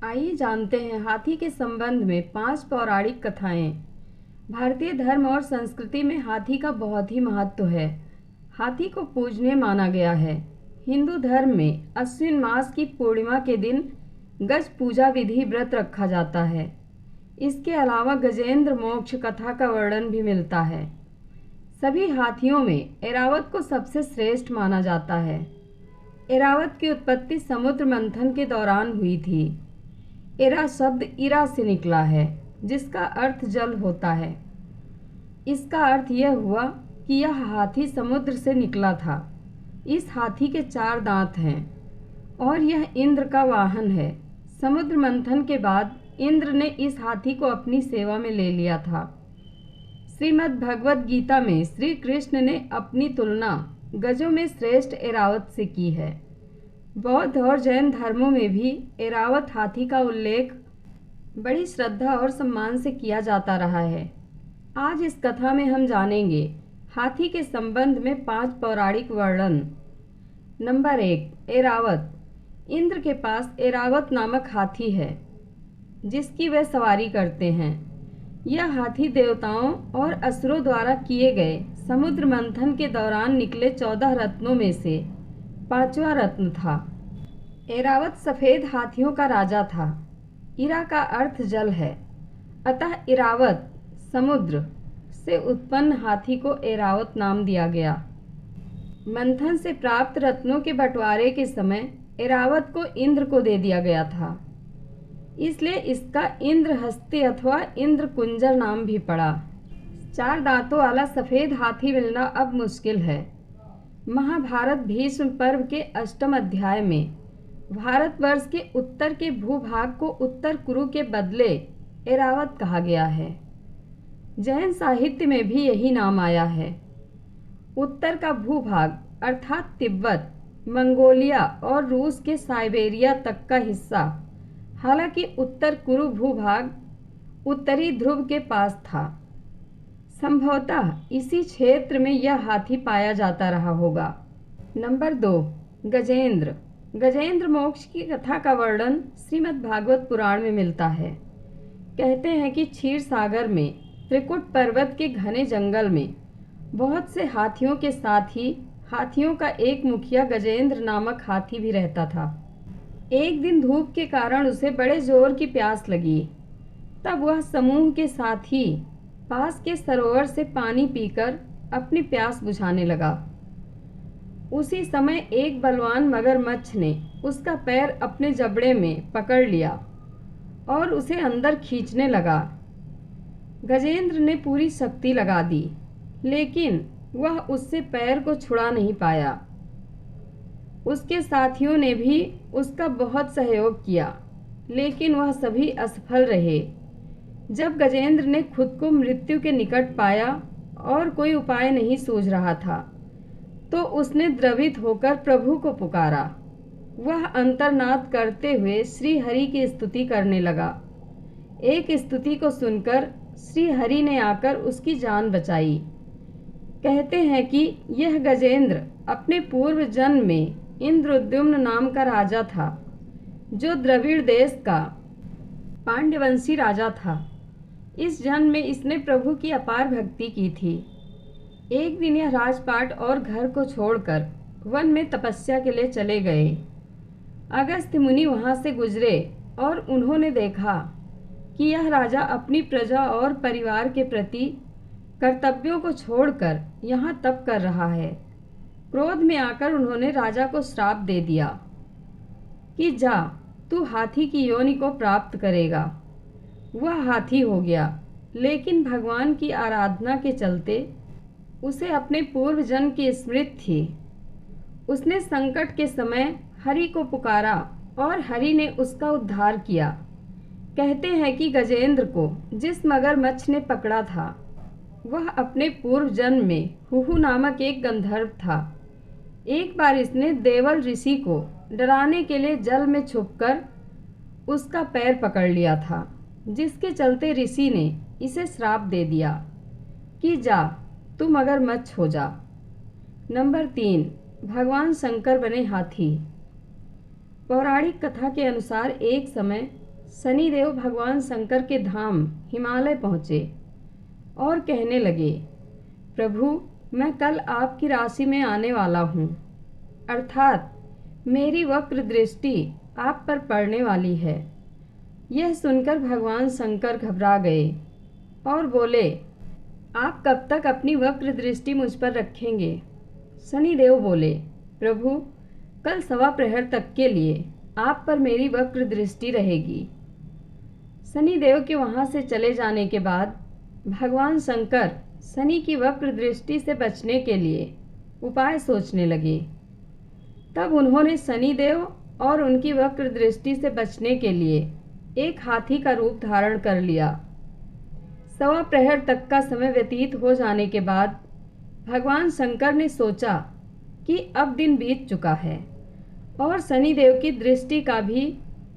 आइए जानते हैं हाथी के संबंध में 5 पौराणिक कथाएं। भारतीय धर्म और संस्कृति में हाथी का बहुत ही महत्व है। हाथी को पूजनीय माना गया है। हिंदू धर्म में अश्विन मास की पूर्णिमा के दिन गज पूजा विधि व्रत रखा जाता है। इसके अलावा गजेंद्र मोक्ष कथा का वर्णन भी मिलता है। सभी हाथियों में ऐरावत को सबसे श्रेष्ठ माना जाता है। ऐरावत की उत्पत्ति समुद्र मंथन के दौरान हुई थी। एरा शब्द इरा से निकला है, जिसका अर्थ जल होता है। इसका अर्थ यह हुआ कि यह हाथी समुद्र से निकला था। इस हाथी के 4 दांत हैं और यह इंद्र का वाहन है। समुद्र मंथन के बाद इंद्र ने इस हाथी को अपनी सेवा में ले लिया था। श्रीमद् भगवद गीता में श्री कृष्ण ने अपनी तुलना गजों में श्रेष्ठ ऐरावत से की है। बौद्ध और जैन धर्मों में भी ऐरावत हाथी का उल्लेख बड़ी श्रद्धा और सम्मान से किया जाता रहा है। आज इस कथा में हम जानेंगे हाथी के संबंध में 5 पौराणिक वर्णन। नंबर 1, ऐरावत। इंद्र के पास ऐरावत नामक हाथी है, जिसकी वह सवारी करते हैं। यह हाथी देवताओं और असुरों द्वारा किए गए समुद्र मंथन के दौरान निकले 14 रत्नों में से 5वां रत्न था। ऐरावत सफेद हाथियों का राजा था। इरा का अर्थ जल है, अतः ऐरावत समुद्र से उत्पन्न हाथी को ऐरावत नाम दिया गया। मंथन से प्राप्त रत्नों के बंटवारे के समय ऐरावत को इंद्र को दे दिया गया था, इसलिए इसका इंद्रहस्ती अथवा इंद्र कुंजर नाम भी पड़ा। 4 दांतों वाला सफेद हाथी मिलना अब मुश्किल है। महाभारत भीष्म पर्व के 8वें अध्याय में भारतवर्ष के उत्तर के भूभाग को उत्तर कुरु के बदले ऐरावत कहा गया है। जैन साहित्य में भी यही नाम आया है। उत्तर का भूभाग अर्थात तिब्बत, मंगोलिया और रूस के साइबेरिया तक का हिस्सा, हालांकि उत्तर कुरु भूभाग उत्तरी ध्रुव के पास था। संभवतः इसी क्षेत्र में यह हाथी पाया जाता रहा होगा। नंबर 2, गजेंद्र। गजेंद्र मोक्ष की कथा का वर्णन श्रीमद् भागवत पुराण में मिलता है। कहते हैं कि क्षीर सागर में त्रिकुट पर्वत के घने जंगल में बहुत से हाथियों के साथ ही हाथियों का एक मुखिया गजेंद्र नामक हाथी भी रहता था। एक दिन धूप के कारण उसे बड़े जोर की प्यास लगी। तब वह समूह के साथ ही पास के सरोवर से पानी पीकर अपनी प्यास बुझाने लगा। उसी समय एक बलवान मगरमच्छ ने उसका पैर अपने जबड़े में पकड़ लिया और उसे अंदर खींचने लगा। गजेंद्र ने पूरी शक्ति लगा दी, लेकिन वह उससे पैर को छुड़ा नहीं पाया। उसके साथियों ने भी उसका बहुत सहयोग किया, लेकिन वह सभी असफल रहे। जब गजेंद्र ने खुद को मृत्यु के निकट पाया और कोई उपाय नहीं सूझ रहा था, तो उसने द्रवित होकर प्रभु को पुकारा। वह अंतर्नाद करते हुए श्री हरि की स्तुति करने लगा। एक स्तुति को सुनकर श्री हरि ने आकर उसकी जान बचाई। कहते हैं कि यह गजेंद्र अपने पूर्व जन्म में इंद्रद्युम्न नाम का राजा था, जो द्रविड़ देश का पांड्यवंशी राजा था। इस जन्म में इसने प्रभु की अपार भक्ति की थी। एक दिन यह राजपाट और घर को छोड़कर वन में तपस्या के लिए चले गए। अगस्त्य मुनि वहां से गुजरे और उन्होंने देखा कि यह राजा अपनी प्रजा और परिवार के प्रति कर्तव्यों को छोड़कर यहाँ तप कर रहा है। क्रोध में आकर उन्होंने राजा को श्राप दे दिया कि जा, तू हाथी की योनि को प्राप्त करेगा। वह हाथी हो गया, लेकिन भगवान की आराधना के चलते उसे अपने पूर्व जन्म की स्मृति थी। उसने संकट के समय हरि को पुकारा और हरि ने उसका उद्धार किया। कहते हैं कि गजेंद्र को जिस मगरमच्छ ने पकड़ा था, वह अपने पूर्व जन्म में हुहु नामक एक गंधर्व था। एक बार इसने देवल ऋषि को डराने के लिए जल में छुपकर उसका पैर पकड़ लिया था, जिसके चलते ऋषि ने इसे श्राप दे दिया कि जा, तू मगरमच्छ हो जा। नंबर 3, भगवान शंकर बने हाथी। पौराणिक कथा के अनुसार एक समय शनिदेव भगवान शंकर के धाम हिमालय पहुँचे और कहने लगे, प्रभु मैं कल आपकी राशि में आने वाला हूँ, अर्थात मेरी वक्र दृष्टि आप पर पड़ने वाली है। यह सुनकर भगवान शंकर घबरा गए और बोले, आप कब तक अपनी वक्र दृष्टि मुझ पर रखेंगे? शनिदेव बोले, प्रभु कल सवा प्रहर तक के लिए आप पर मेरी वक्र दृष्टि रहेगी। शनिदेव के वहाँ से चले जाने के बाद भगवान शंकर शनि की वक्र दृष्टि से बचने के लिए उपाय सोचने लगे। तब उन्होंने शनिदेव और उनकी वक्र दृष्टि से बचने के लिए एक हाथी का रूप धारण कर लिया। सवा प्रहर तक का समय व्यतीत हो जाने के बाद भगवान शंकर ने सोचा कि अब दिन बीत चुका है और शनिदेव की दृष्टि का भी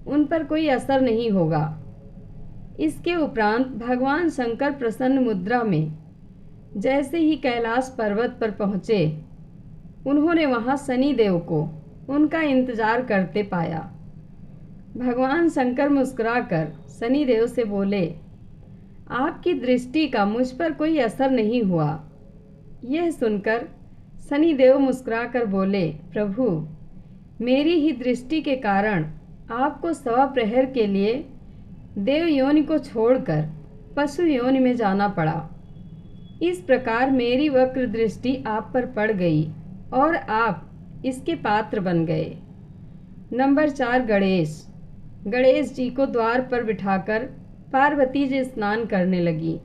उन पर कोई असर नहीं होगा। इसके उपरांत भगवान शंकर प्रसन्न मुद्रा में जैसे ही कैलाश पर्वत पर पहुँचे, उन्होंने वहाँ शनिदेव को उनका इंतजार करते पाया। भगवान शंकर मुस्कुराकर शनिदेव से बोले, आपकी दृष्टि का मुझ पर कोई असर नहीं हुआ। यह सुनकर शनिदेव मुस्कुराकर बोले, प्रभु मेरी ही दृष्टि के कारण आपको सवा प्रहर के लिए देव योनि को छोड़कर पशु योनि में जाना पड़ा। इस प्रकार मेरी वक्र दृष्टि आप पर पड़ गई और आप इसके पात्र बन गए। नंबर 4 गणेश। गणेश जी को द्वार पर बिठाकर पार्वती जी स्नान करने लगी।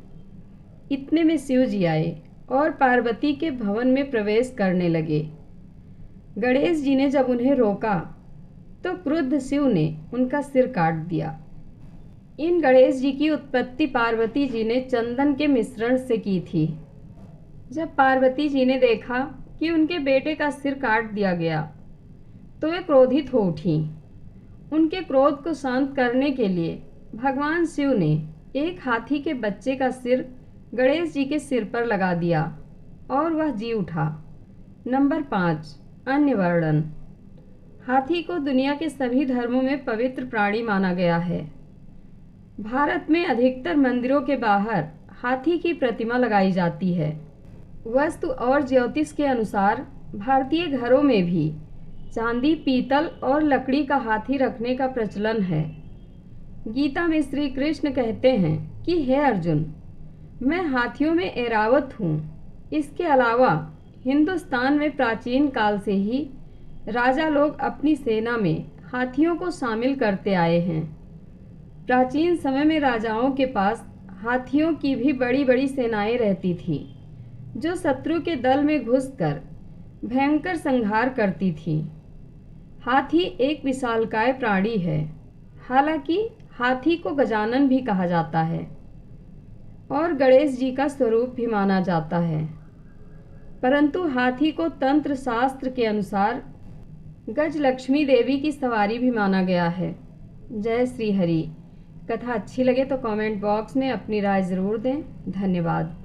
इतने में शिव जी आए और पार्वती के भवन में प्रवेश करने लगे। गणेश जी ने जब उन्हें रोका तो क्रुद्ध शिव ने उनका सिर काट दिया। इन गणेश जी की उत्पत्ति पार्वती जी ने चंदन के मिश्रण से की थी। जब पार्वती जी ने देखा कि उनके बेटे का सिर काट दिया गया तो वे क्रोधित हो उठीं। उनके क्रोध को शांत करने के लिए भगवान शिव ने एक हाथी के बच्चे का सिर गणेश जी के सिर पर लगा दिया और वह जी उठा। नंबर 5 अन्य वर्णन। हाथी को दुनिया के सभी धर्मों में पवित्र प्राणी माना गया है। भारत में अधिकतर मंदिरों के बाहर हाथी की प्रतिमा लगाई जाती है। वास्तु और ज्योतिष के अनुसार भारतीय घरों में भी चांदी, पीतल और लकड़ी का हाथी रखने का प्रचलन है। गीता में श्री कृष्ण कहते हैं कि हे अर्जुन, मैं हाथियों में ऐरावत हूँ। इसके अलावा हिंदुस्तान में प्राचीन काल से ही राजा लोग अपनी सेना में हाथियों को शामिल करते आए हैं। प्राचीन समय में राजाओं के पास हाथियों की भी बड़ी बड़ी सेनाएं रहती थीं, जो शत्रु के दल में घुसकर भयंकर संहार करती थीं। हाथी एक विशालकाय प्राणी है। हालांकि हाथी को गजानन भी कहा जाता है और गणेश जी का स्वरूप भी माना जाता है, परंतु हाथी को तंत्र शास्त्र के अनुसार गजलक्ष्मी देवी की सवारी भी माना गया है। जय श्री हरि। कथा अच्छी लगे तो कमेंट बॉक्स में अपनी राय ज़रूर दें। धन्यवाद।